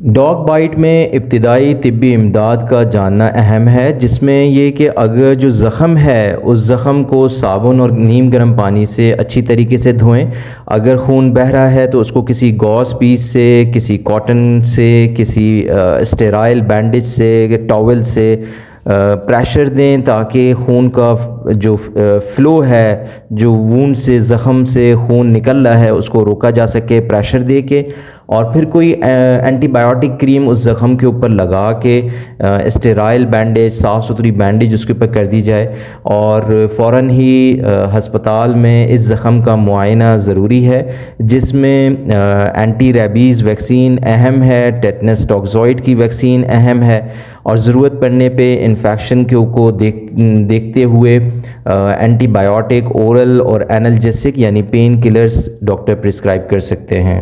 Dog bite में इब्तिदाई तिब्बी इमदाद का जानना अहम है, जिसमें ये कि अगर जो ज़ख़म है उस ज़ख़म को साबुन और नीम गर्म पानी से अच्छी तरीके से धोएं। अगर खून बह रहा है तो उसको किसी गॉज़ पीस से, किसी कॉटन से, किसी स्टेराइल बैंडेज से, टॉवल से प्रेशर दें ताकि खून का जो फ़्लो है, जो वूंड से, ज़ख़म से खून निकल रहा है उसको रोका जा सके प्रेशर दे के। और फिर कोई एंटीबायोटिक क्रीम उस ज़ख़म के ऊपर लगा के स्टेराइल बैंडेज, साफ़ सुथरी बैंडेज उसके ऊपर कर दी जाए और फ़ौरन ही हस्पताल में इस ज़ख़म का मुआयना ज़रूरी है, जिसमें एंटी रेबीज़ वैक्सीन अहम है, टेटनस टॉक्सॉइड की वैक्सीन अहम है और ज़रूरत पड़ने पे इन्फेक्शन को देखते हुए एंटीबायोटिक, ओरल और एनाल्जेसिक यानी पेन किलर्स डॉक्टर प्रिस्क्राइब कर सकते हैं।